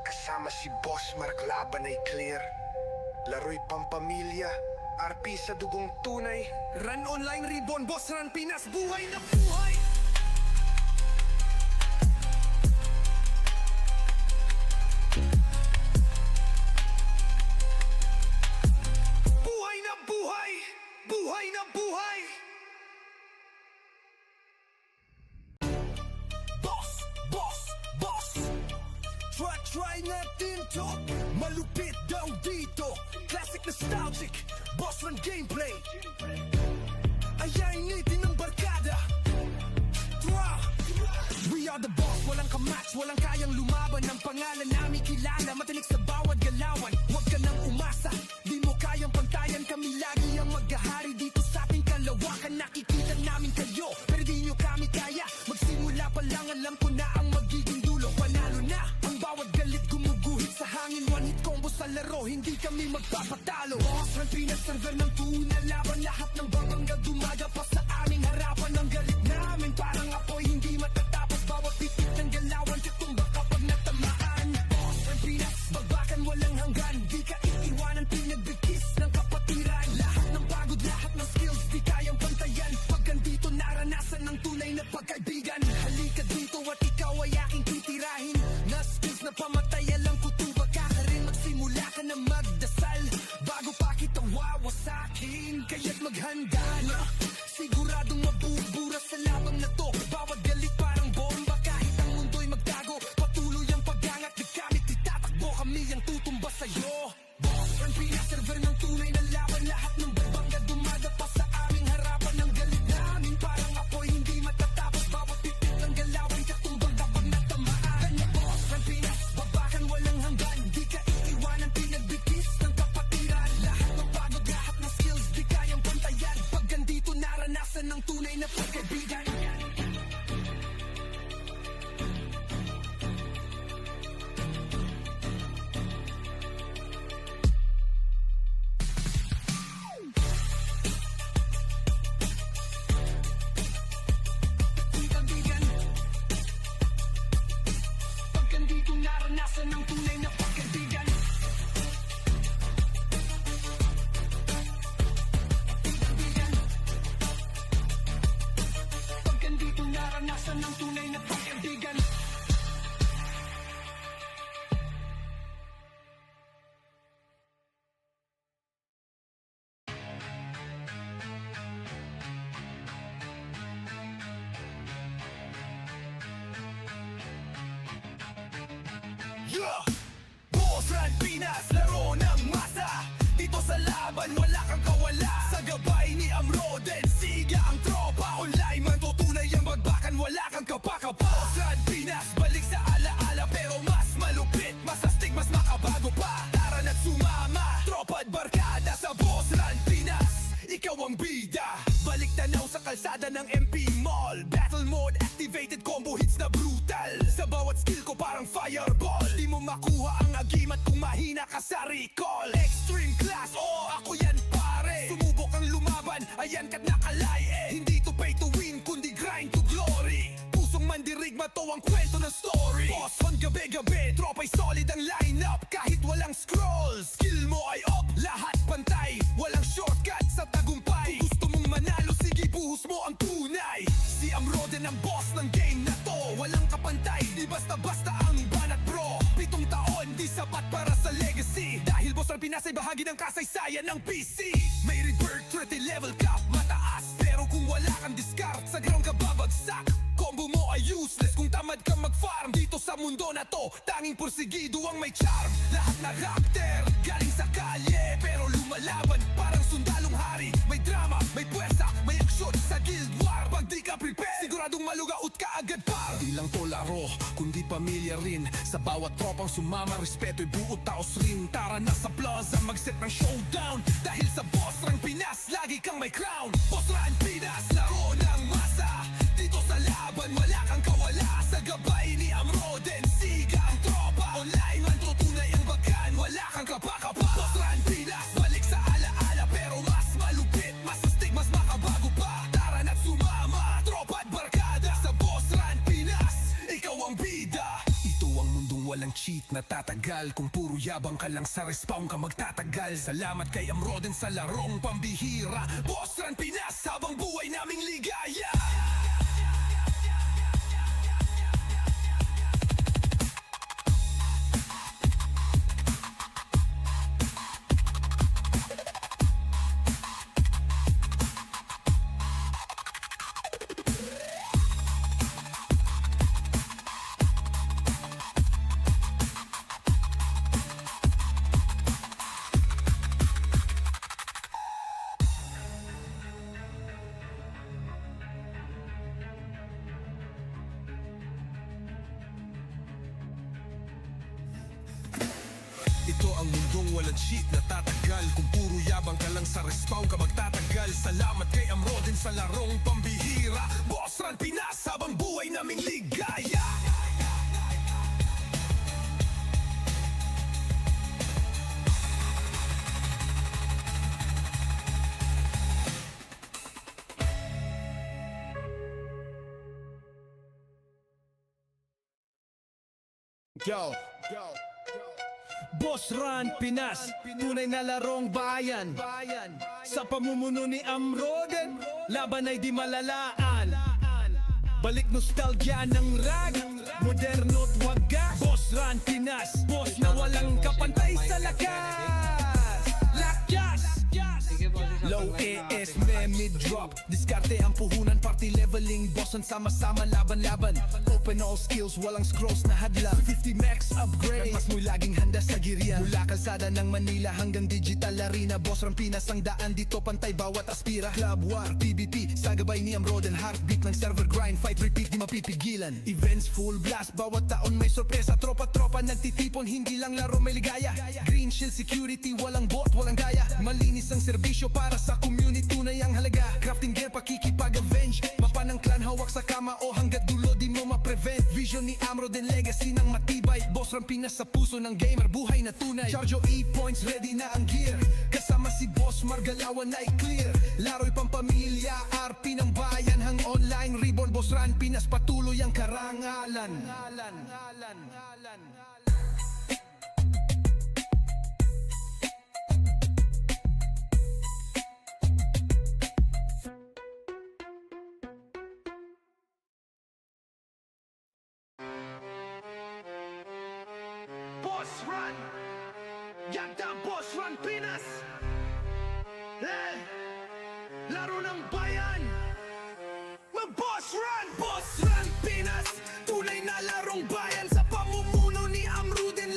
Kasama si Boss Mark, laban ay clear. Laro'y pampamilya, RP sa dugong tunay. Run Online, Reborn, Boss Run Pinas, buhay na buhay! Buhay na buhay! Buhay na buhay! Boss! Boss! Boss! Try natin to, malupit daw dito. Classic nostalgic, Boss Run gameplay. Ayainitin ng barkada. We are the boss, walang kamatch, walang kayang lumaban. Ang pangalan namin kilala, matinik sa bawat galawan. Huwag ka nang umasa, di mo kayang pantayan. Kami lagi ang maghahari dito sa ating kalawakan. Nakikita namin kayo, pero di nyo kami kaya. Magsimula pa lang, alam ko na ang magiging dulo. Panalo na, ang bawat galit gumuguhit sa hangin. One hit combo sa laro, hindi kami magpapatalo. Boss Run Pinas, server ng tuna, laban. Lahat ng babangga dumaga pa sa aming harapan. Ang galit namin parang apoy, hindi matatapos. Bawat pitik ng galawan, tutumba kapag natamaan. Boss Run Pinas, bagbakan walang hanggan. Di ka iiwanan, pinagbigkis ng kapatiran. Lahat ng pagod, lahat ng skills, di kayang pantayan. Pag andito, naranasan ng tunay na pagkaibigan. Halika dito at ikaw ay aking titirahin. Na skills na pamatay, alam ko tuba ka rin. Magsimula ka na magdasal bago pa kita wawasakin. Kaya't maghanda na, siguradong mabubura sa labang na to. Bawat galit parang bomba, kahit ang mundo'y magtago. Patuloy ang pag-angat, di kami titatakbo. Kami ang tutumba sa'yo. Boss Run Pinas, server ng tunay na laban. Lahat ng babangga dumaga pa sa aming harapan. Ang galit namin parang apoy, hindi matatapos. Bawat pitik ng galawan, katumbang kapag natamaan. Boss Run Pinas, babakan walang hanggan. Di ka iiwanan, pinagbigkis ng kapatiran. Lahat ng pagod, lahat ng skills, di kayang pantayan. Pag andito, naranasan ng tunay na pagkaibigan. Kaibigan, pag andito, naranasan ng tunay na pagkaibigan. Kaibigan, pag andito, naranasan ng tunay na pagkaibigan. Boss Run Pinas, laro ng masa. Dito sa laban, wala kang kawala. Sa gabay ni Amroden, siga ang tropa. Online man tutunay ang bagbakan, wala kang kapakapa. Boss Run Pinas, balik sa alaala. Pero mas malupit, mas astig, mas makabago pa. Tara na't sumama, tropa at barkada. Sa Boss Run Pinas, ikaw ang bida. Balik tanaw sa kalsada ng MP Mall. Battle mode activated, combo hits na brutal. Sa bawat skill ko parang fireball. Di mo makuha ang agimat kung mahina ka sa recall. Extreme class, oh ako yan pare. Sumubok ang lumaban, ayan ka't nakalaye. Hindi to pay to win, kundi grind to glory. Pusong mandirigma to ang kwento ng story. Boss on gabi-gabi, tropa'y solid ang lineup. Kahit walang scroll, skill mo ay up. Lahat pantay, walang shortcut sa tagumpay. Kung gusto mong manalo, sige buhos mo ang tunay. Si Amroden ang boss ng game na to. Walang kapantay, di basta-basta ang banat bro. 7 taon, di sapat para sa legacy. Dahil Boss Run Pinas ay bahagi ng kasaysayan ng PC. May rebirth, 30 level cap, mataas. Pero kung wala kang discard, sa ground ka babagsak. Combo mo ay useless kung tamad ka mag-farm. Dito sa mundo na to, tanging porsigido ang may charm. Lahat na raptor, galing sa kalye. Pero lumalaban, parang sundalong hari. May drama, may puwersa, may aksyon sa guild war. Pag di ka prepare, siguradong malugaut ka agad par. Di lang to laro, kundi pamilya rin. Sa bawat tropang sumama, respeto'y buo taos rin. Tara na sa plaza, mag-set ng showdown. Dahil sa Boss Run Pinas, lagi kang may crown. Boss Run Pinas, laro ng masa. Dito sa laban, wala kang kawala. Sa gabay ni Amroden, siga ang tropa. Online man tutunay ang bagan, wala kang kapakapa. Boss Run Pinas, balik sa alaala. Pero mas malupit, mas astig, mas makabago pa. Tara na't sumama, tropa at barkada. Sa Boss Run Pinas, ikaw ang bida. Ito ang mundong walang cheat na tatagal. Kung puro yabang ka lang sa respawn ka magtatagal. Salamat kay Amroden sa larong pambihira. Boss Run Pinas, habang buhay naming ligaya. Ito ang mundong walang cheat na tatagal. Kung puro yabang ka lang sa respawn ka magtatagal. Salamat kay Amroden sa larong pambihira. Boss Run Pinas, habang buhay naming ligaya. Yo, Boss Run Pinas, tunay na larong bayan. Sa pamumuno ni Amroden, laban ay di malalaan. Balik nostalgia ng rag, moderno at wagas. Boss Run Pinas, boss na walang kapantay sa lakas. Lakas! Sige po, Low AS, mid-drop. Diskarte ang puhunan, party leveling. Bossan sama-sama, laban-laban. Open all skills, walang scrolls na hadlang. 50 max upgrade, mas mo'y laging handa sa girian. Mula kalsada ng Manila hanggang digital arena. Boss Run Pinas ang daan, dito pantay bawat aspira. Club War, PvP, sa gabay ni Amroden. Heartbeat ng server grind, fight, repeat, di mapipigilan. Events full blast, bawat taon may sorpresa. Tropa-tropa nagtitipon, hindi lang laro may ligaya. Green shield security, walang bot, walang gaya. Malinis ang serbisyo para sa community, tunay ang halaga. Crafting gear, pakikipag-avenge. Mapa ng clan, hawak sa kama o hanggat dulo di mo ma-prevent. Vision ni Amroden, legacy ng matibay. Boss Run Pinas sa puso ng gamer, buhay na tunay. Charge o E-points, ready na ang gear. Kasama si Boss Margalawan ay clear. Laro'y pampamilya, RP ng bayan. Hang online, reborn Boss Run Pinas, patuloy ang karangalan. Boss Run, Yagda Boss Run Pinas. Laro ng bayan. Mag-Boss Run! Boss Run Pinas, tunay na larong bayan. Sa pamumuno ni Amroden,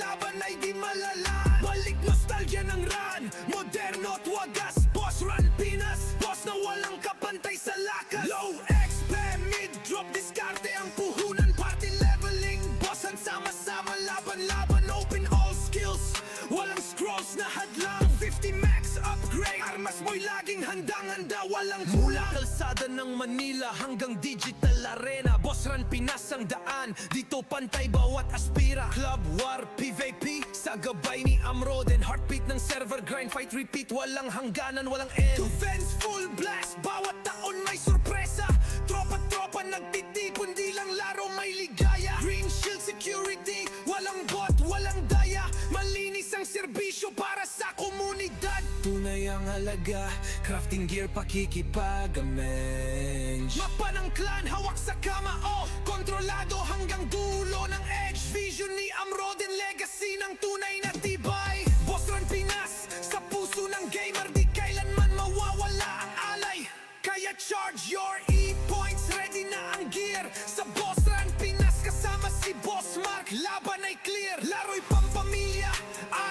handang-handa, walang mula. Kalsada ng Manila hanggang digital arena, Boss Run Pinas ang daan, dito pantay bawat aspira. Club War, PVP, sa gabay ni Amroden. Heartbeat ng server, grind, fight, repeat, walang hangganan, walang end. Defense, full blast, bawat taon may sorpresa. Tropa-tropa nagtitipon, di lang laro may ligaya. Green Shield Security, walang bot, walang daya. Malinis ang serbisyo para sa komunidad. Tunay ang halaga, crafting gear pakikipagamenge. Mapa ng clan, hawak sa kamao, kontrolado hanggang dulo ng edge. Vision ni Amroden, legacy ng tunay na tibay. Boss Run Pinas, sa puso ng gamer, di kailanman mawawala ang alay. Kaya charge your E-points, ready na ang gear. Sa Boss Run Pinas, kasama si Boss Mark, laban ay clear. Laro'y pampamilya,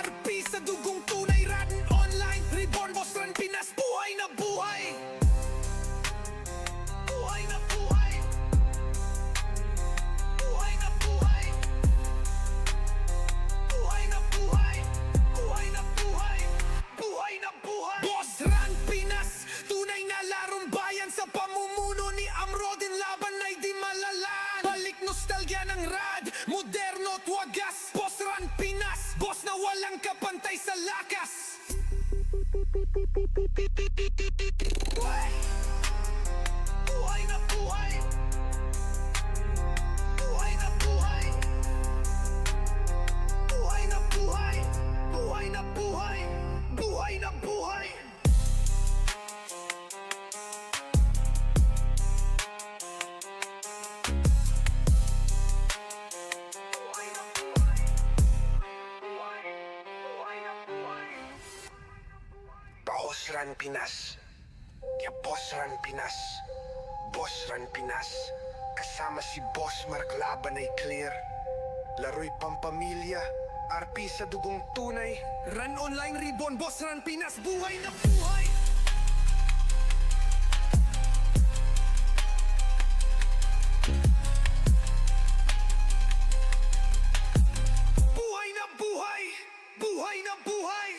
RP sa dugong tunay, Radin Online, Reborn, Boss Run Pinas, buhay na buhay. Buhay na buhay. Buhay na buhay. Buhay na buhay. Buhay na buhay. Buhay na buhay. Boss Run Pinas, tunay na larong bayan. Sa pamumuno ni Amroden, laban ay di malalaan. Balik nostalgia ng rad, moderno at wagas. Boss Run Pinas, boss na walang kapantay sa lakas. Buhay! Buhay na buhay! Buhay na buhay! Buhay na buhay! Buhay na buhay! Buhay na buhay! Buhay na buhay! Buhay na buhay! Boss Run Pinas. Kaya Boss Run Pinas. Boss Run Pinas. Kasama si Boss Mark, laban ay clear. Laro'y pampamilya, RP sa dugong tunay. Run Online, Reborn, Boss Run Pinas, buhay na buhay! Buhay na buhay! Buhay na buhay!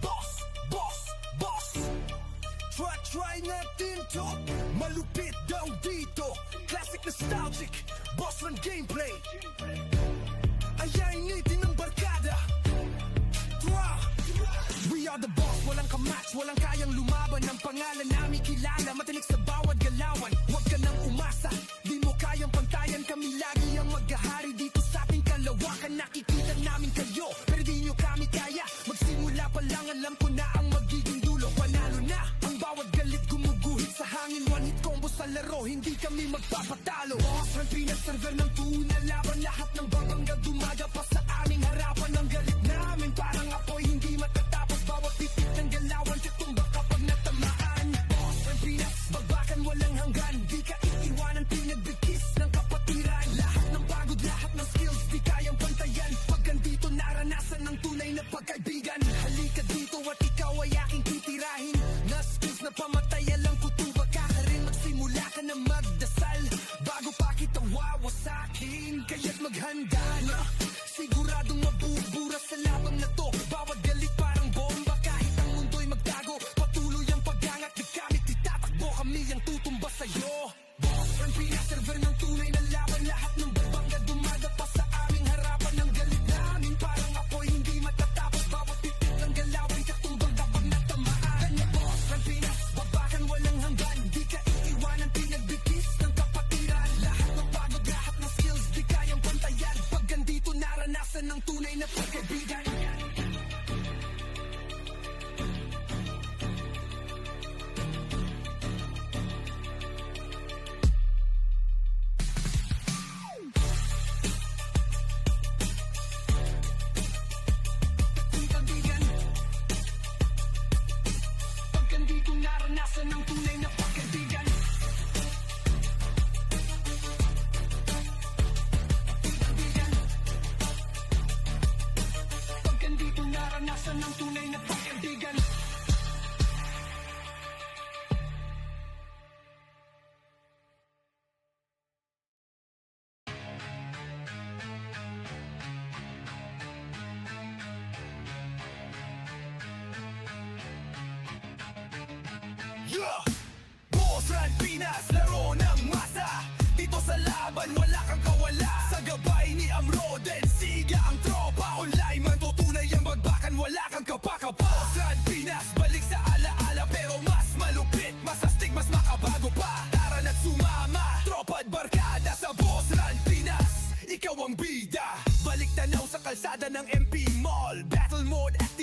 Boss! Boss! Boss! Try natin to. Malupit daw dito. Classic nostalgic, Boss Run gameplay. Ayainitin ng barkada. We are the boss, walang kamatch, walang kayang lumaban. Ang pangalan namin kilala, matinik sa bawat galawan. Huwag ka nang umasa, di mo kayang pantayan. Kami lagi ang maghahari dito sa ating kalawakan. Nakikita namin kayo, pero di nyo kami kaya. Magsimula pa lang, alam ko na ang magiging dulo. Panalo na, ang bawat galit gumuguhit sa hangin. One hit combo sa laro, hindi kami magpapatalo. Boss Run Pinas, server ng tuna, laban. Lahat ng babangga dumaga pa sa aming harapan. Ang galit namin parang apoy, hindi matatapos. Bawat titik ng galawan, tutumba kapag natamaan. Boss Run Pinas, bagbakan walang hanggan. Di ka iiwanan, pinagbigkis ng kapatiran. Lahat ng pagod, lahat ng skills, di kayang pantayan. Pag andito, naranasan ng tunay na pagkaibigan. Halika dito at ikaw ay aking titirahin. Na skills na pamatay, alam ko tuba ka rin. Magsimula ka na magdasal bago pa kita wawasakin. Kaya't maghanda na, siguradong mabubura sa labang na to. Bawat galit parang bomba, kahit ang mundo'y magtago. Patuloy ang pag-angat, di kami titatakbo. Kami ang tutumba sa'yo. Boss Run Pinas, server ng tunay na laban. Lahat ng babangga dumaga pa sa aming harapan. Ang galit namin parang apoy, hindi matatapos. Bawat titik ng galawan, katumbang kapag natamaan. Boss Run Pinas, babakan walang hanggan. Di ka iiwanan, pinagbigkis ng kapatiran. Lahat ng pagod, lahat ng skills, di kayang pantayan. Pag andito, naranasan ng tunay na pagkaibigan. Pagkaibigan. Pag andito, naranasan ng tunay na pagkaibigan. Pagkaibigan. Pag andito, naranasan ng tunay na pagkaibigan.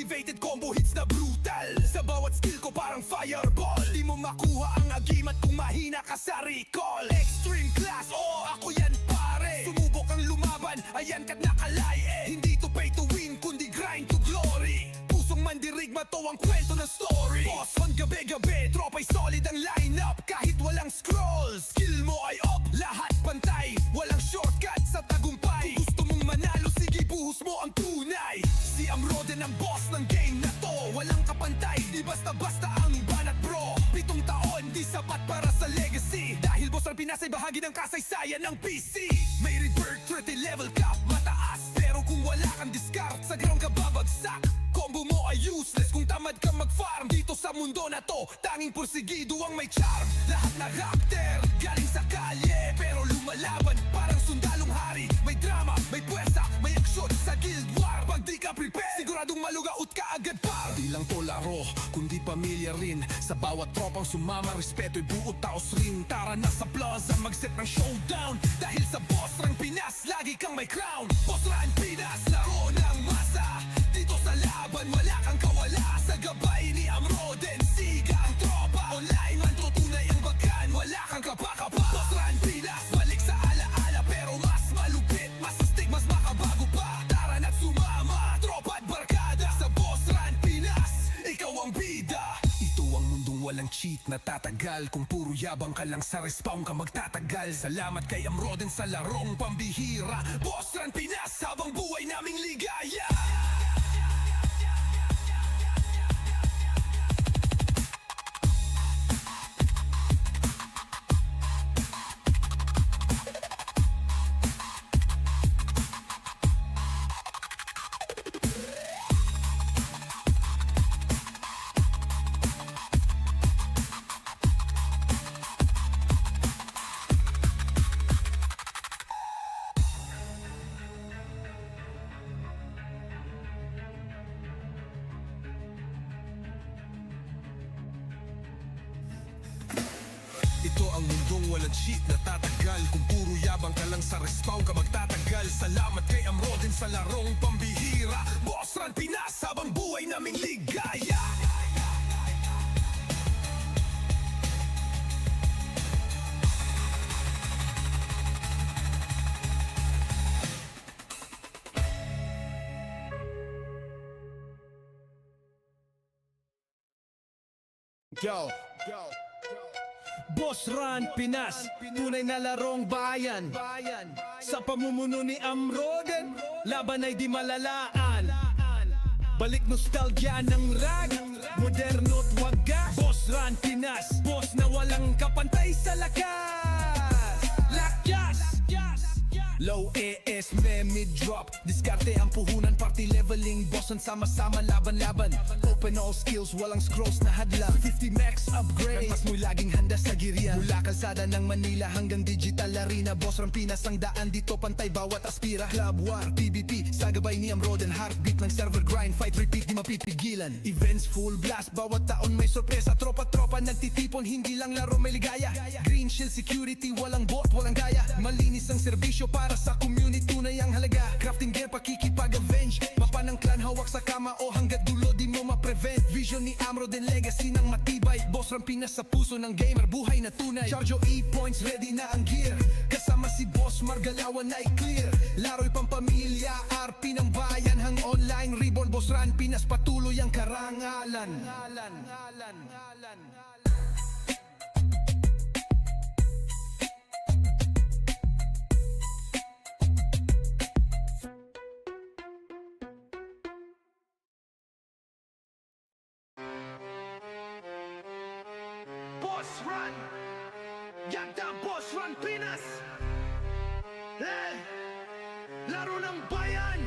Activated combo hits na brutal. Sa bawat skill ko parang fireball. Di mo makuha ang agimat kung mahina ka sa recall. Extreme class, oo ako yan pare. Sumubok ang lumaban, ayan ka't nakalaye. Hindi to pay to win, kundi grind to glory. Pusong mandirigma to ang kwento ng story. Boss on gabi-gabi, tropa'y solid ang lineup. Kahit walang scroll, skill mo ay up. Lahat pantay, walang shortcut sa tagumpay. Kung gusto mong manalo, sige buhos mo ang tunay. Si Amroden ang boss ng game na to. Walang kapantay, di basta-basta ang banat bro. 7 taon, di sapat para sa legacy. Dahil boss ang Pinas ay bahagi ng kasaysayan ng PC. May rebirth, 30 level cap, mataas. Pero kung wala kang discard, sa ground ka babagsak. Combo mo ay useless kung tamad ka mag-farm. Dito sa mundo na to, tanging porsigido ang may charm. Lahat na raptor, galing sa kalye. Pero lumalaban, parang sundalong hari. May drama, may puwersa, may aksyon sa guild war. Pag di ka prepare, siguradong malugaut ka agad par. Di lang to laro, kundi pamilya rin. Sa bawat tropang sumama, respeto'y buo taos rin. Tara na sa plaza, mag-set ng showdown. Dahil sa Boss Run Pinas, lagi kang may crown. Boss Run Pinas, laro ng masa. Dito sa laban, wala kang kawala. Sa gabay ni Amroden, siga ang tropa. Online man tutunay ang bagan, wala kang kapakapa. Boss Run Pinas, balik sa alaala. Pero mas malupit, mas astig, mas makabago pa. Tara na't sumama, tropa at barkada. Sa Boss Run Pinas, ikaw ang bida. Ito ang mundong walang cheat na tatagal. Kung puro yabang ka lang sa respawn ka magtatagal. Salamat kay Amroden sa larong pambihira. Boss Run Pinas, habang buhay naming ligaya. Ito ang mundong walang cheat na tatagal. Kung puro yabang ka lang sa respawn ka magtatagal. Salamat kay Amroden sa larong pambihira. Boss Run Pinas, habang buhay naming ligaya. Yo, Boss Run Pinas, tunay na larong bayan. Sa pamumuno ni Amroden, laban ay di malalaan. Balik nostalgia ng rag, moderno at wagas. Boss Run Pinas, boss na walang kapantay sa lakas. Lakas! Low AS, mid drop. Diskarte ang puhunan, party leveling. Bossan sama-sama, laban-laban. Open all skills, walang scrolls na hadlang. 50 max upgrade, mas mo'y laging handa sa girian. Mula kalsada ng Manila hanggang digital arena. Boss Run Pinas ang daan, dito pantay bawat aspira. Club War, PvP, sa gabay ni Amroden. Heartbeat ng server grind, fight repeat, di mapipigilan. Events full blast, bawat taon may sorpresa. Tropa-tropa nagtitipon, hindi lang laro may ligaya. Green shield security, walang bot, walang gaya. Malinis ang serbisyo para sa community, tunay ang halaga. Crafting gear, pakikipag-avenge. Mapa ng clan, hawak sa kama o hanggat dulo di mo ma-prevent. Vision ni Amroden, legacy ng matibay. Boss Run Pinas sa puso ng gamer, buhay na tunay. Charge o E-points, ready na ang gear. Kasama si Boss Margalawan ay clear. Laro'y pampamilya, RP ng bayan. Hang online, ribbon, Boss Run Pinas, patuloy ang karangalan. Boss Run, Yagda Boss Run Pinas. Laro ng bayan.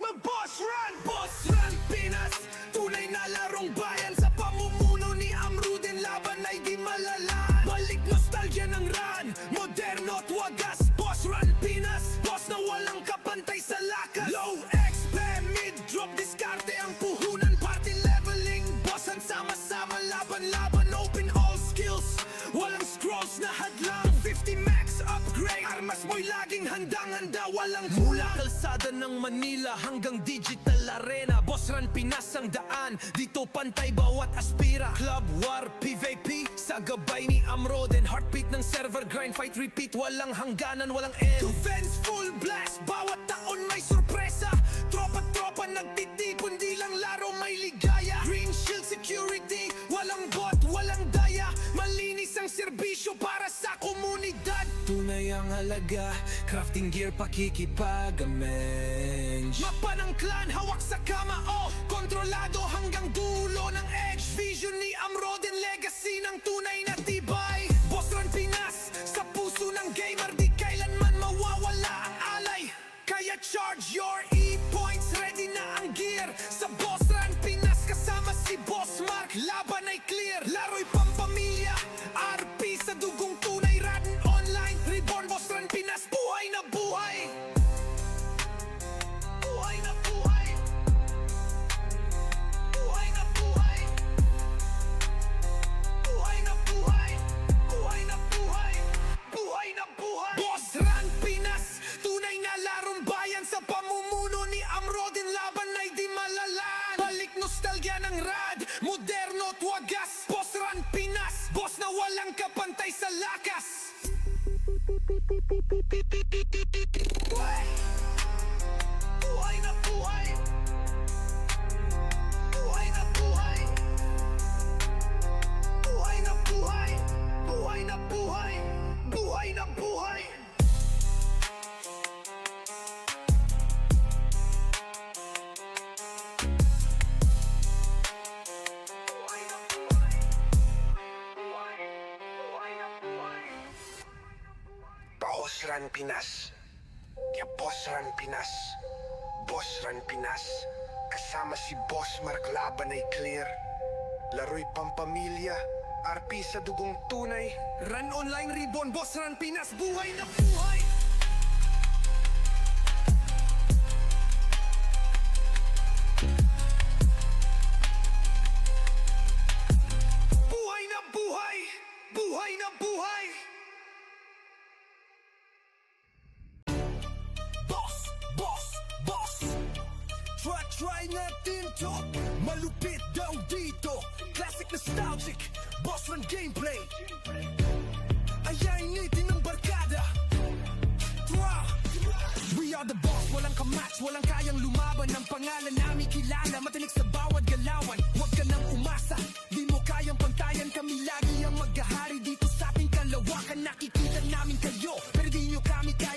Mag-Boss Run! Boss Run Pinas, tunay na larong bayan. Sa pamumuno ni Amroden, laban ay di malalaan. Balik nostalgia ng run, moderno at wagas. Boss Run Pinas, boss na walang kapantay sa lakas. Low XP, mid drop, diskarte ang puhunan. Party leveling, bossan sama-sama, laban-laban. Open all skills, walang scrolls na hadlang. 50 max upgrade, armas mo'y laging handang-handa. Walang mula kalsada ng Manila hanggang digital arena. Boss Run Pinas ang daan, dito pantay bawat aspira. Club War, PVP, sa gabay ni Amroden. Heartbeat ng server, grind, fight, repeat. Walang hangganan, walang end. Defense, full blast, bawat taon may sorpresa. Tropa-tropa nagtitipon, di lang laro may ligaya. Green shield security, walang bot, walang daya. Malinis ang serbisyo para sa komunidad. Tunay ang halaga, crafting gear pakikipag-amends. Mapa ng clan, hawak sa kama, oh. Kontrolado hanggang dulo ng edge. Vision ni Amroden, legacy ng tunay na tibay. Boss Run Pinas, sa puso ng gamer, di kailanman mawawala ang alay. Kaya charge your E-points, ready na ang gear. Sa Boss Run Pinas, kasama si Boss Mark, laban ay clear. Laro'y pampamilya, RP sa dugong tunay. Radin online, reborn Boss Run Pinas, buhay na buhay. Buhay na buhay. Buhay na buhay. Buhay na buhay. Buhay na buhay. Buhay na buhay. Boss Run Pinas, tunay na larong bayan. Sa pamumuno ni Amroden, laban ay di malalaan. Balik nostalgia ng rad, moderno at wagas. Boss Run Pinas, boss na walang kapantay sa lakas. Buhay! Buhay na buhay! Buhay na buhay! Buhay na buhay! Buhay na buhay! Buhay na buhay! Buhay na buhay! Buhay na buhay! Boss Run Pinas. Kaya Boss Run Pinas. Boss Run Pinas. Kasama si Boss Mark, laban ay clear. Laro'y pampamilya, RP sa dugong tunay. Run online, reborn, Boss Run Pinas, buhay na buhay! Buhay na buhay! Buhay na buhay! Boss, boss, boss. Try natin to. Malupit daw dito. Classic nostalgic, Boss Run gameplay. Ayainitin ng barkada. We are the boss, walang kamatch, walang kayang lumaban. Ang pangalan namin kilala, matinik sa bawat